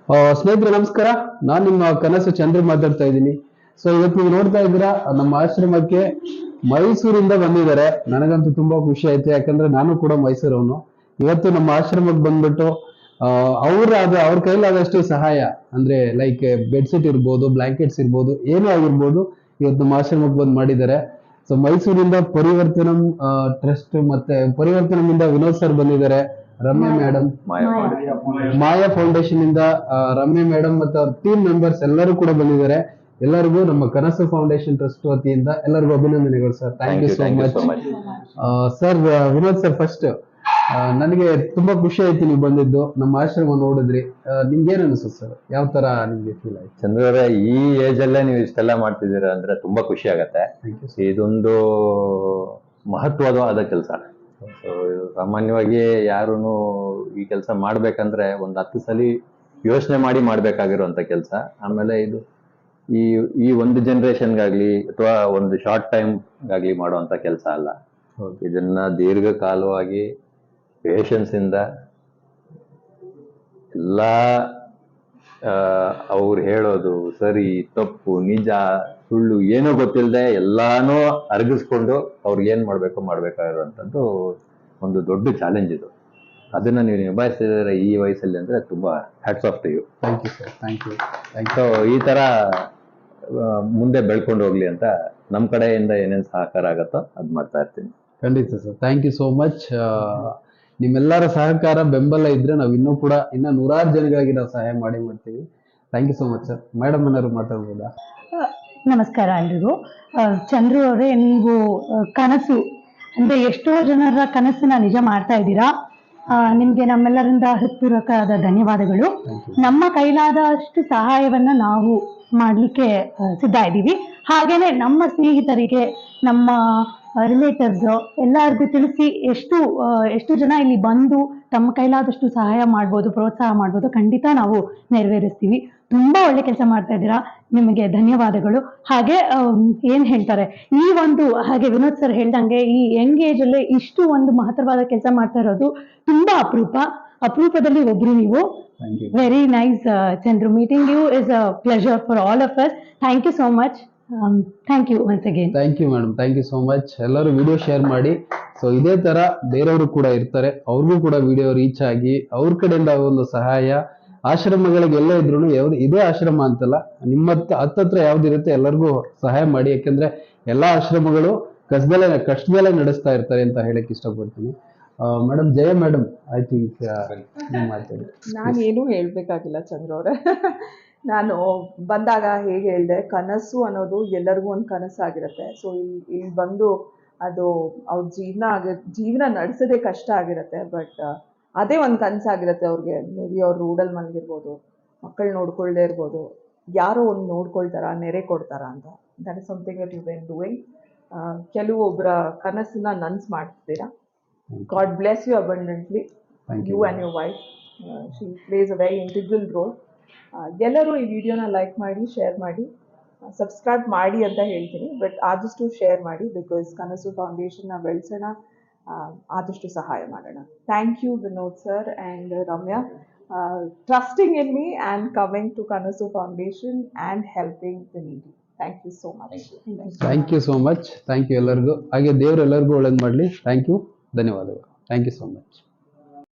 ಸ್ನೇಹಿತರೆ ನಮಸ್ಕಾರ. ನಾನು ನಿಮ್ಮ ಕನಸು ಚಂದ್ರ ಮಾತಾಡ್ತಾ ಇದ್ದೀನಿ. ಸೊ ಇವತ್ತು ನೀವು ನೋಡ್ತಾ ಇದ್ದೀರಾ ನಮ್ಮ ಆಶ್ರಮಕ್ಕೆ ಮೈಸೂರಿಂದ ಬಂದಿದ್ದಾರೆ. ನನಗಂತೂ ತುಂಬಾ ಖುಷಿ ಆಯ್ತು, ಯಾಕಂದ್ರೆ ನಾನು ಕೂಡ ಮೈಸೂರವನು. ಇವತ್ತು ನಮ್ಮ ಆಶ್ರಮಕ್ಕೆ ಬಂದ್ಬಿಟ್ಟು ಅವ್ರ ಕೈಲಾದಷ್ಟು ಸಹಾಯ, ಅಂದ್ರೆ ಲೈಕ್ ಬೆಡ್ಶೀಟ್ ಇರ್ಬೋದು, ಬ್ಲಾಂಕೆಟ್ಸ್ ಇರ್ಬೋದು, ಏನೇ ಆಗಿರ್ಬೋದು, ಇವತ್ತು ನಮ್ಮ ಆಶ್ರಮಕ್ಕೆ ಬಂದು ಮಾಡಿದ್ದಾರೆ. ಸೊ ಮೈಸೂರಿಂದ ಪರಿವರ್ತನಂ ಟ್ರಸ್ಟ್ ಮತ್ತೆ ಪರಿವರ್ತನಮಿಂದ ವಿನೋದ್ ಸರ್ ಬಂದಿದ್ದಾರೆ, ರಮ್ಯಾ ಮೇಡಮ್, ಮಾಯಾ ಫೌಂಡೇಶನ್ ಇಂದ ರಮ್ಯಾ ಮೇಡಮ್ ಮತ್ತು ಅವ್ರ ಟೀಮ್ ಮೆಂಬರ್ಸ್ ಎಲ್ಲರೂ ಕೂಡ ಬಂದಿದ್ದಾರೆ. ಎಲ್ಲರಿಗೂ ನಮ್ಮ ಕನಸು ಫೌಂಡೇಶನ್ ಟ್ರಸ್ಟ್ ವತಿಯಿಂದ ಎಲ್ಲರಿಗೂ ಅಭಿನಂದನೆಗಳು sir. Thank you so much sir. Vinod sir, first ನನಗೆ ತುಂಬಾ ಖುಷಿ ಆಯ್ತು ನೀವು ಬಂದಿದ್ದು, ನಮ್ಮ ಆಶ್ರಮ ನೋಡಿದ್ರಿ. ನಿಮ್ಗೆ ಏನ್ ಅನಿಸುತ್ತೆ ಸರ್? ಯಾವ ತರ ನಿಮ್ಗೆ ಫೀಲ್ ಆಯ್ತು? ಚಂದ್ರ, ಈ ಏಜ್ ಅಲ್ಲೇ ನೀವು ಇಷ್ಟೆಲ್ಲ ಮಾಡ್ತಿದ್ದೀರಾ ಅಂದ್ರೆ ತುಂಬಾ ಖುಷಿ ಆಗತ್ತೆ. ಇದೊಂದು ಮಹತ್ವವಾದ ಕೆಲಸ. ಸಾಮಾನ್ಯವಾಗಿ ಯಾರು ಈ ಕೆಲಸ ಮಾಡ್ಬೇಕಂದ್ರೆ ಒಂದು 10 ಸಲ ಯೋಚನೆ ಮಾಡಿ ಮಾಡ್ಬೇಕಾಗಿರುವಂತ ಕೆಲಸ. ಆಮೇಲೆ ಇದು ಈ ಒಂದು ಜನರೇಷನ್ಗಾಗ್ಲಿ ಅಥವಾ ಒಂದು ಶಾರ್ಟ್ ಟೈಮ್ಗಾಗ್ಲಿ ಮಾಡುವಂತ ಕೆಲಸ ಅಲ್ಲ. ಇದನ್ನ ದೀರ್ಘಕಾಲವಾಗಿ ಪೇಷನ್ಸ್ ಇಂದ ಎಲ್ಲ ಅವ್ರು ಹೇಳೋದು ಸರಿ ತಪ್ಪು ನಿಜ ಸುಳ್ಳು ಏನೋ ಗೊತ್ತಿಲ್ಲದೆ ಎಲ್ಲಾನು ಅರಗಿಸ್ಕೊಂಡು ಅವ್ರಿಗೆ ಏನ್ ಮಾಡ್ಬೇಕಾಗಿರುವಂತದ್ದು ಒಂದು ದೊಡ್ಡ ಚಾಲೆಂಜ್ ಇದು. ಅದನ್ನ ನೀವು ನಿಭಾಯಿಸಿದ್ರೆ ಈ ವಯಸ್ಸಲ್ಲಿ ಅಂದ್ರೆ ತುಂಬಾ hats off to you. Thank you sir. Thank you. So ಈ ತರ ಮುಂದೆ ಬೆಳ್ಕೊಂಡು ಹೋಗ್ಲಿ ಅಂತ ನಮ್ಮ ಕಡೆಯಿಂದ ಏನೇನು ಸಹಕಾರ ಆಗತ್ತೋ ಅದ್ ಮಾಡ್ತಾ ಇರ್ತೀನಿ. ಖಂಡಿತ sir. Thank you so much. ನಿಮ್ಮೆಲ್ಲರ ಸಹಕಾರ ಬೆಂಬಲ ಇದ್ರೆ ನಾವು ಇನ್ನ ನೂರಾರು ಜನಗಳಿಗೆ ನಾವು ಸಹಾಯ ಮಾಡ್ತೀವಿ. Thank you so much sir. Madam ಏನಾದ್ರು ಮಾತಾಡ್ಬೋದಾ? ನಮಸ್ಕಾರ ಎಲ್ರಿಗೂ. ಚಂದ್ರು ಅವರೇ, ನೀವು ಕನಸು ಅಂದ್ರೆ ಎಷ್ಟೋ ಜನರ ಕನಸನ್ನ ನಿಜ ಮಾಡ್ತಾ ಇದ್ದೀರಾ. ನಿಮ್ಗೆ ನಮ್ಮೆಲ್ಲರಿಂದ ಹೃತ್ಪೂರ್ವಕವಾದ ಧನ್ಯವಾದಗಳು. ನಮ್ಮ ಕೈಲಾದಷ್ಟು ಸಹಾಯವನ್ನ ನಾವು ಮಾಡ್ಲಿಕ್ಕೆ ಸಿದ್ಧ ಇದ್ದೀವಿ. ಹಾಗೇನೆ ನಮ್ಮ ಸ್ನೇಹಿತರಿಗೆ, ನಮ್ಮ ರಿಲೇಟಿವ್ಸ್ ಎಲ್ಲರಿಗೂ ತಿಳಿಸಿ ಎಷ್ಟು ಜನ ಇಲ್ಲಿ ಬಂದು ತಮ್ಮ ಕೈಲಾದಷ್ಟು ಸಹಾಯ ಮಾಡ್ಬೋದು, ಪ್ರೋತ್ಸಾಹ ಮಾಡ್ಬೋದು, ಖಂಡಿತ ನಾವು ನೆರವೇರಿಸ್ತೀವಿ. ತುಂಬಾ ಒಳ್ಳೆ ಕೆಲಸ ಮಾಡ್ತಾ ಇದ್ದೀರಾ, ನಿಮಗೆ ಧನ್ಯವಾದಗಳು. ಹಾಗೆ ಏನ್ ಹೇಳ್ತಾರೆ, ಹಾಗೆ ವಿನೋದ್ ಸರ್ ಹೇಳ್ದಂಗೆ ಈ ಯಂಗ್ ಏಜ್ ಅಲ್ಲೇ ಇಷ್ಟು ಒಂದು ಮಹತ್ತರವಾದ ಕೆಲಸ ಮಾಡ್ತಾ ಇರೋದು ತುಂಬಾ ಅಪರೂಪದಲ್ಲಿ ಒಬ್ರು ನೀವು. Very nice Chandru. Meeting you is a pleasure for all of us. Thank you so much. Thank you once again. Thank you madam. Thank you so much. ಎಲ್ಲರೂ ವಿಡಿಯೋ ಶೇರ್ ಮಾಡಿ. ಸೊ ಇದೇ ತರ ಬೇರೆಯವರು ಕೂಡ ಇರ್ತಾರೆ, ಅವ್ರಿಗೂ ಕೂಡ ವಿಡಿಯೋ ರೀಚ್ ಆಗಿ ಅವ್ರ ಕಡೆಯಿಂದ ಒಂದು ಸಹಾಯ ಆಶ್ರಮಗಳಿಗೆ ಎಲ್ಲ ಇದ್ರು ಇದೇ ಆಶ್ರಮ ಅಂತಲ್ಲ, ನಿಮ್ಮ ಹತ್ತತ್ರ ಯಾವ್ದಿರುತ್ತೆ ಎಲ್ಲರಿಗೂ ಸಹಾಯ ಮಾಡಿ. ಯಾಕಂದ್ರೆ ಎಲ್ಲಾ ಆಶ್ರಮಗಳು ಕಷ್ಟದಲ್ಲೇ ನಡೆಸ್ತಾ ಇರ್ತಾರೆ ಅಂತ ಹೇಳಕ್ ಇಷ್ಟಪಡ್ತೀನಿ. Madam, Jaya madam, I think ಮಾತಾಡಿ. ನಾನೇನು ಹೇಳ್ಬೇಕಾಗಿಲ್ಲ ಚಂದ್ರ ಅವರೇ. ನಾನು ಬಂದಾಗ ಹೇಗೆ ಹೇಳಿದೆ, ಕನಸು ಅನ್ನೋದು ಎಲ್ಲರಿಗೂ ಒಂದು ಕನಸಾಗಿರುತ್ತೆ. ಸೊ ಇಲ್ಲಿ ಬಂದು ಅದು ಅವ್ರ ಜೀವನ ನಡೆಸೋದೇ ಕಷ್ಟ ಆಗಿರುತ್ತೆ. ಬಟ್ ಅದೇ ಒಂದು ಕನಸಾಗಿರುತ್ತೆ ಅವ್ರಿಗೆ. ಮೇ ಬಿ ಅವ್ರು ರೂಡಲ್ಲಿ ಮಲಗಿರ್ಬೋದು, ಮಕ್ಕಳು ನೋಡ್ಕೊಳ್ದೇ ಇರ್ಬೋದು, ಯಾರೋ ಒಂದು ನೋಡ್ಕೊಳ್ತಾರ, ನೆರೆ ಕೊಡ್ತಾರ ಅಂತ. That is something that you been doing. ಕೆಲವೊಬ್ಬರ ಕನಸನ್ನ ನನ್ಸ್ ಮಾಡ್ತಿದ್ದೀರಾ. God bless you abundantly, you and your wife. She plays a very integral role. ಎಲ್ಲರೂ ಈ ವಿಡಿಯೋನ ಲೈಕ್ ಮಾಡಿ, ಶೇರ್ ಮಾಡಿ, ಸಬ್ಸ್ಕ್ರೈಬ್ ಮಾಡಿ ಅಂತ ಹೇಳ್ತೀನಿ. ಬಟ್ ಆದಷ್ಟು ಶೇರ್ ಮಾಡಿ, ಬಿಕಾಸ್ ಕನಸು ಫೌಂಡೇಶನ್ನ ಬೆಳೆಸೋಣ, ಆದಷ್ಟು ಸಹಾಯ ಮಾಡೋಣ. Thank you Vinod sir and Ramya, trusting in me and coming to Kanasu Foundation and helping the ನೀಡಿ. Thank you so much. Thank you so much. Thank you ಎಲ್ಲರಿಗೂ. ಹಾಗೆ ದೇವ್ರು ಎಲ್ಲರಿಗೂ ಒಳ್ಳೇದು ಮಾಡಲಿ. ಥ್ಯಾಂಕ್ ಯು, ಧನ್ಯವಾದಗಳು. Thank you so much.